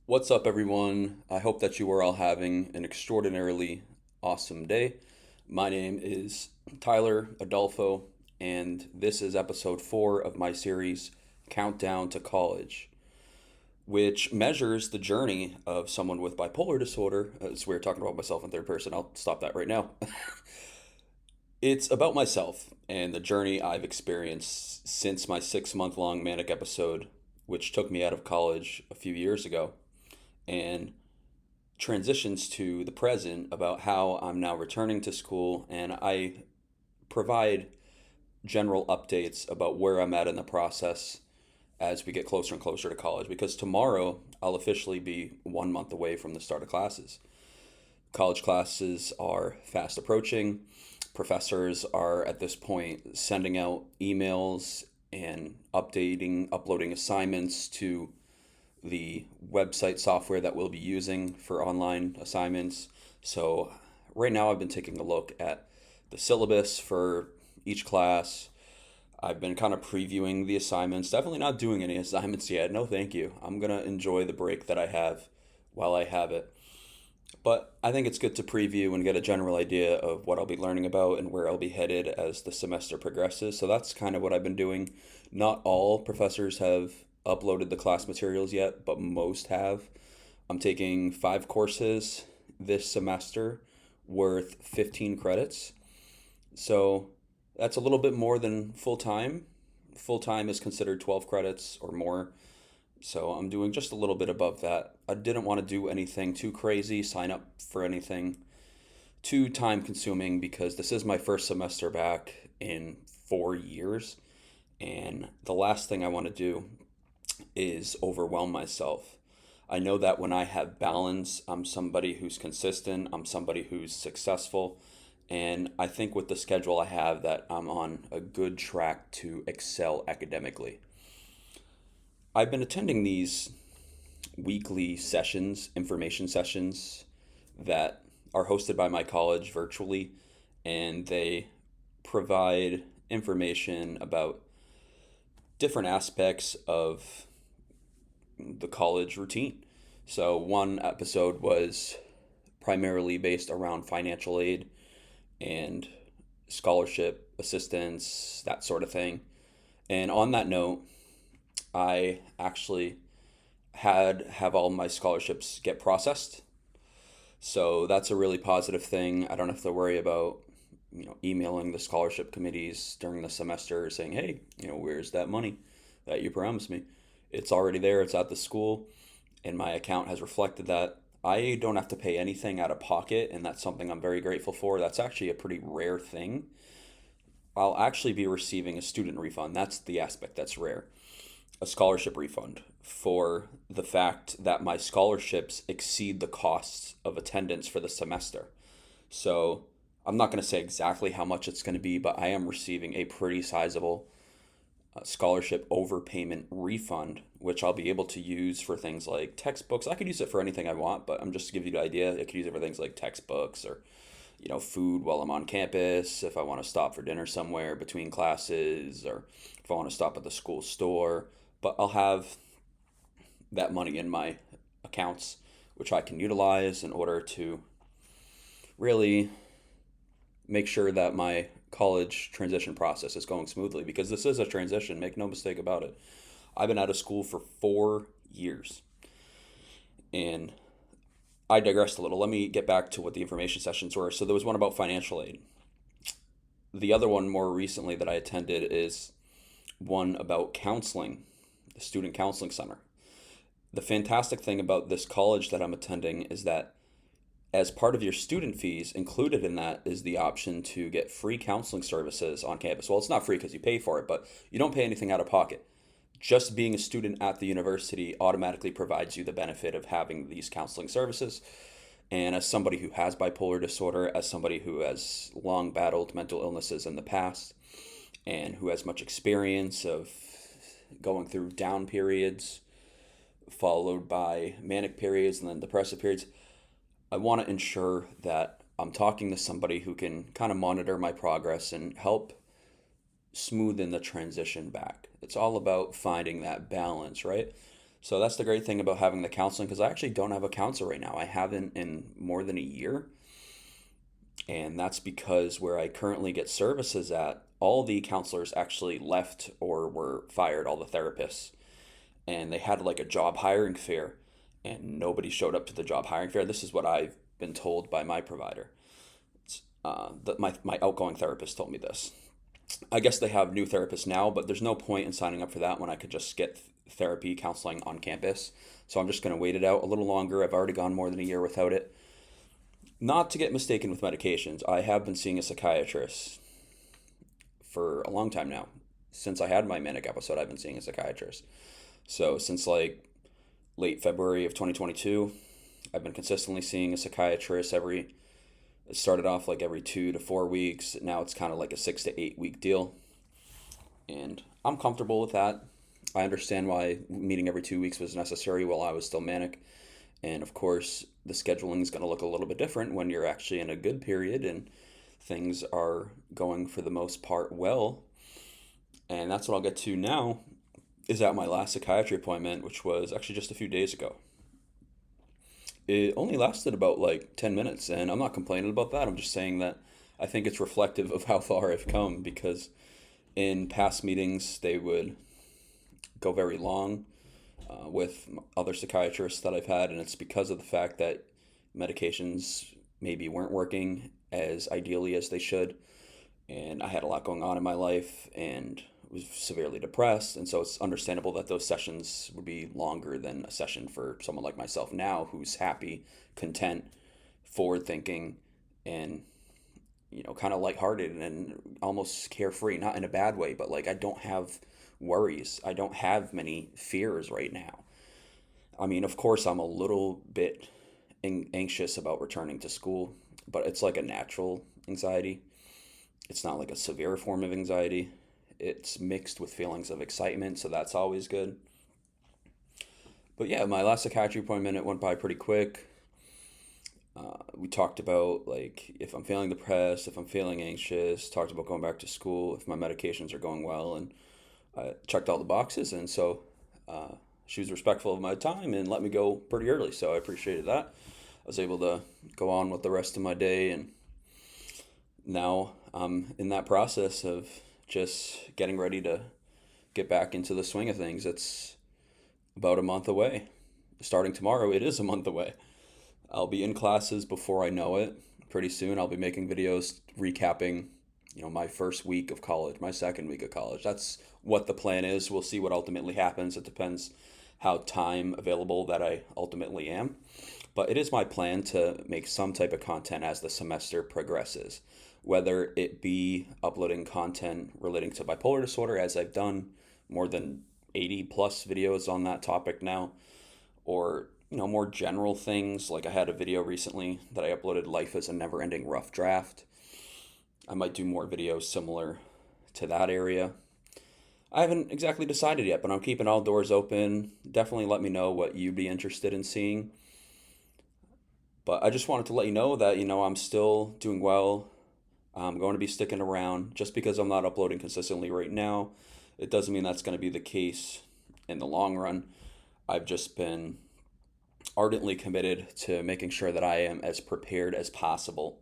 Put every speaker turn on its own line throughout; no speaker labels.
What's up, everyone? I hope that you are all having an extraordinarily awesome day. My name is Tyler Adolfo, and this is episode 4 of my series, Countdown to College, which measures the journey of someone with bipolar disorder. As we're talking about myself in third person, I'll stop that right now. It's about myself and the journey I've experienced since my 6 month long manic episode, which took me out of college a few years ago, and transitions to the present about how I'm now returning to school, and I provide general updates about where I'm at in the process as we get closer and closer to college, because tomorrow I'll officially be 1 month away from the start of classes. College classes are fast approaching. Professors are at this point sending out emails and uploading assignments to the website software that we'll be using for online assignments. So, right now, I've been taking a look at the syllabus for each class. I've been kind of previewing the assignments. Definitely not doing any assignments yet. No, thank you. I'm going to enjoy the break that I have while I have it. But I think it's good to preview and get a general idea of what I'll be learning about and where I'll be headed as the semester progresses. So that's kind of what I've been doing. Not all professors have uploaded the class materials yet, but most have. I'm taking 5 courses this semester worth 15 credits. So that's a little bit more than full time. Full time is considered 12 credits or more. So I'm doing just a little bit above that. I didn't want to do anything too crazy, sign up for anything too time consuming, because this is my first semester back in 4 years. And the last thing I want to do is overwhelm myself. I know that when I have balance, I'm somebody who's consistent, I'm somebody who's successful, and I think with the schedule I have that I'm on a good track to excel academically. I've been attending these weekly sessions, information sessions that are hosted by my college virtually, and they provide information about different aspects of the college routine. So, one episode was primarily based around financial aid and scholarship assistance, that sort of thing. And on that note, I actually had have all my scholarships get processed. So that's a really positive thing. I don't have to worry about, emailing the scholarship committees during the semester saying, "Hey, where's that money that you promised me?" It's already there. It's at the school, and my account has reflected that. I don't have to pay anything out of pocket, and that's something I'm very grateful for. That's actually a pretty rare thing. I'll actually be receiving a student refund. That's the aspect that's rare. A scholarship refund for the fact that my scholarships exceed the costs of attendance for the semester. So I'm not going to say exactly how much it's going to be, but I am receiving a pretty sizable scholarship overpayment refund, which I'll be able to use for things like textbooks. I could use it for anything I want, but I'm just to give you the idea. I could use it for things like textbooks or food while I'm on campus, if I want to stop for dinner somewhere between classes, or if I want to stop at the school store. But I'll have that money in my accounts, which I can utilize in order to really make sure that my college transition process is going smoothly, because this is a transition, make no mistake about it. I've been out of school for 4 years, and I digressed a little. Let me get back to what the information sessions were. So there was one about financial aid. The other one more recently that I attended is one about counseling, the Student Counseling Center. The fantastic thing about this college that I'm attending is that as part of your student fees, included in that is the option to get free counseling services on campus. Well, it's not free because you pay for it, but you don't pay anything out of pocket. Just being a student at the university automatically provides you the benefit of having these counseling services. And as somebody who has bipolar disorder, as somebody who has long battled mental illnesses in the past, and who has much experience of going through down periods, followed by manic periods and then depressive periods, I want to ensure that I'm talking to somebody who can kind of monitor my progress and help smoothen the transition back. It's all about finding that balance, right? So that's the great thing about having the counseling, because I actually don't have a counselor right now. I haven't in more than a year. And that's because where I currently get services at, all the counselors actually left or were fired, all the therapists. And they had like a job hiring fair, and nobody showed up to the job hiring fair. This is what I've been told by my provider. My outgoing therapist told me this. I guess they have new therapists now, but there's no point in signing up for that when I could just get therapy counseling on campus. So I'm just going to wait it out a little longer. I've already gone more than a year without it. Not to get mistaken with medications, I have been seeing a psychiatrist for a long time now. Since I had my manic episode, I've been seeing a psychiatrist. So since like late February of 2022, I've been consistently seeing a psychiatrist it started off like every 2 to 4 weeks. Now it's kind of like a 6 to 8 week deal. And I'm comfortable with that. I understand why meeting every 2 weeks was necessary while I was still manic. And of course, the scheduling is going to look a little bit different when you're actually in a good period and things are going for the most part well. And that's what I'll get to now, is at my last psychiatry appointment, which was actually just a few days ago. It only lasted about like 10 minutes, and I'm not complaining about that. I'm just saying that I think it's reflective of how far I've come, because in past meetings, they would go very long with other psychiatrists that I've had, and it's because of the fact that medications maybe weren't working as ideally as they should. And I had a lot going on in my life and was severely depressed. And so it's understandable that those sessions would be longer than a session for someone like myself now, who's happy, content, forward thinking, and kind of lighthearted and almost carefree, not in a bad way, but like I don't have worries. I don't have many fears right now. I mean, of course, I'm a little bit anxious about returning to school, but it's like a natural anxiety. It's not like a severe form of anxiety. It's mixed with feelings of excitement, so that's always good. But yeah, my last psychiatry appointment, it went by pretty quick. We talked about like if I'm feeling depressed, if I'm feeling anxious, talked about going back to school, if my medications are going well, and I checked all the boxes. And so she was respectful of my time and let me go pretty early, so I appreciated that. I was able to go on with the rest of my day, and now I'm in that process of just getting ready to get back into the swing of things. It's about a month away. Starting tomorrow, it is a month away. I'll be in classes before I know it. Pretty soon, I'll be making videos recapping, my first week of college, my second week of college. That's what the plan is. We'll see what ultimately happens. It depends how time available that I ultimately am. But it is my plan to make some type of content as the semester progresses, whether it be uploading content relating to bipolar disorder, as I've done more than 80 plus videos on that topic now, or more general things. Like I had a video recently that I uploaded, Life is a Never Ending Rough Draft. I might do more videos similar to that area. I haven't exactly decided yet, but I'm keeping all doors open. Definitely let me know what you'd be interested in seeing. But I just wanted to let you know that, I'm still doing well. I'm going to be sticking around. Just because I'm not uploading consistently right now, it doesn't mean that's going to be the case in the long run. I've just been ardently committed to making sure that I am as prepared as possible.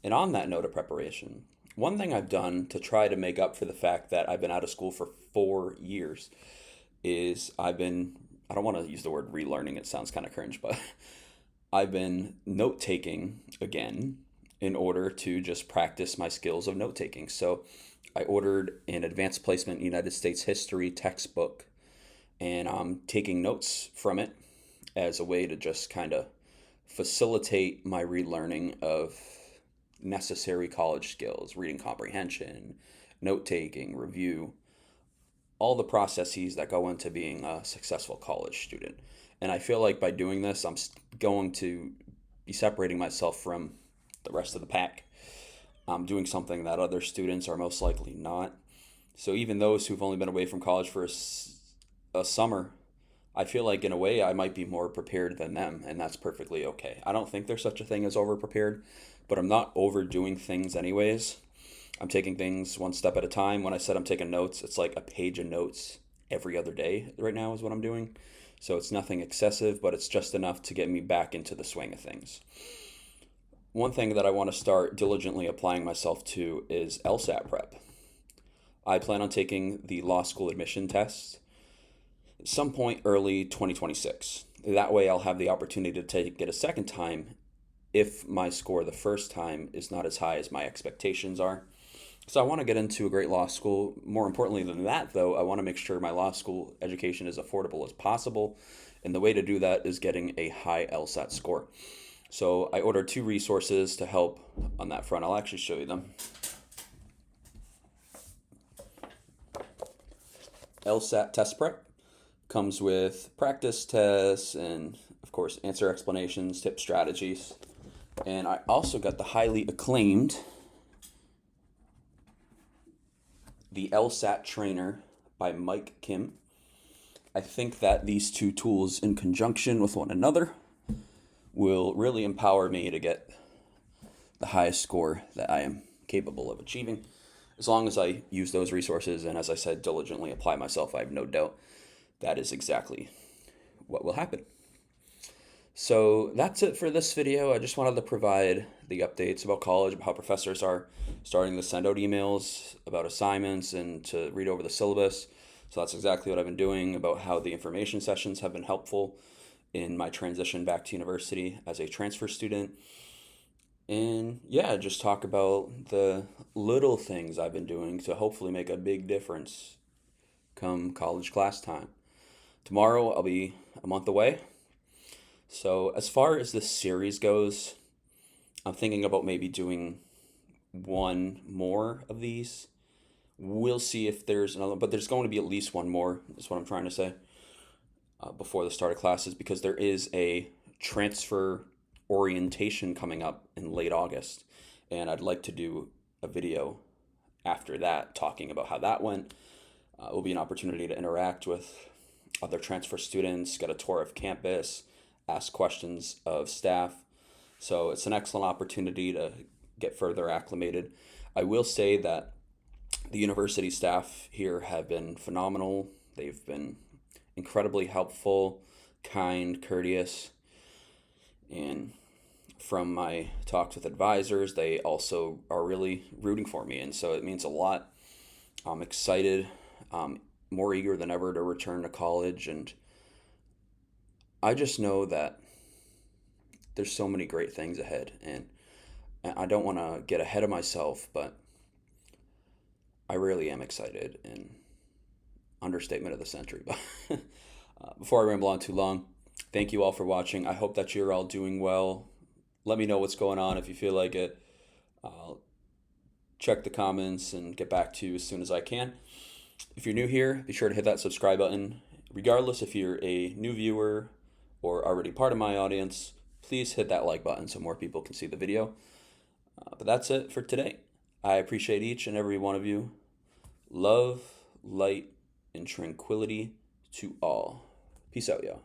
And on that note of preparation, one thing I've done to try to make up for the fact that I've been out of school for 4 years is I don't want to use the word relearning, it sounds kind of cringe, but I've been note taking again in order to just practice my skills of note taking. So I ordered an advanced placement United States history textbook, and I'm taking notes from it as a way to just kind of facilitate my relearning of necessary college skills, reading comprehension, note taking, review, all the processes that go into being a successful college student. And I feel like by doing this, I'm going to be separating myself from the rest of the pack. I'm doing something that other students are most likely not. So even those who've only been away from college for a summer, I feel like in a way I might be more prepared than them, and that's perfectly okay. I don't think there's such a thing as over-prepared, but I'm not overdoing things anyways. I'm taking things one step at a time. When I said I'm taking notes, it's like a page of notes every other day right now is what I'm doing. So it's nothing excessive, but it's just enough to get me back into the swing of things. One thing that I want to start diligently applying myself to is LSAT prep. I plan on taking the law school admission test at some point early 2026. That way I'll have the opportunity to take it a second time if my score the first time is not as high as my expectations are. So I want to get into a great law school. More importantly than that, though, I want to make sure my law school education is affordable as possible. And the way to do that is getting a high LSAT score. So I ordered 2 resources to help on that front. I'll actually show you them. LSAT Test Prep comes with practice tests and, of course, answer explanations, tip strategies. And I also got the highly acclaimed The LSAT Trainer by Mike Kim. I think that these 2 tools in conjunction with one another will really empower me to get the highest score that I am capable of achieving. As long as I use those resources and, as I said, diligently apply myself, I have no doubt that is exactly what will happen. So that's it for this video. I just wanted to provide the updates about college, about how professors are starting to send out emails about assignments and to read over the syllabus. So that's exactly what I've been doing, about how the information sessions have been helpful in my transition back to university as a transfer student. And yeah, just talk about the little things I've been doing to hopefully make a big difference come college class time. Tomorrow I'll be a month away. So as far as this series goes, I'm thinking about maybe doing one more of these. We'll see if there's another, but there's going to be at least one more, is what I'm trying to say, before the start of classes, because there is a transfer orientation coming up in late August. And I'd like to do a video after that talking about how that went. It will be an opportunity to interact with other transfer students, get a tour of campus, ask questions of staff. So it's an excellent opportunity to get further acclimated. I will say that the university staff here have been phenomenal. They've been incredibly helpful, kind, courteous. And from my talks with advisors, they also are really rooting for me. And so it means a lot. I'm excited, more eager than ever to return to college. And I just know that there's so many great things ahead, and I don't want to get ahead of myself, but I really am excited, and understatement of the century. But before I ramble on too long, thank you all for watching. I hope that you're all doing well. Let me know what's going on if you feel like it. I'll check the comments and get back to you as soon as I can. If you're new here, be sure to hit that subscribe button. Regardless if you're a new viewer or already part of my audience, please hit that like button so more people can see the video. But that's it for today. I appreciate each and every one of you. Love, light, and tranquility to all. Peace out, y'all.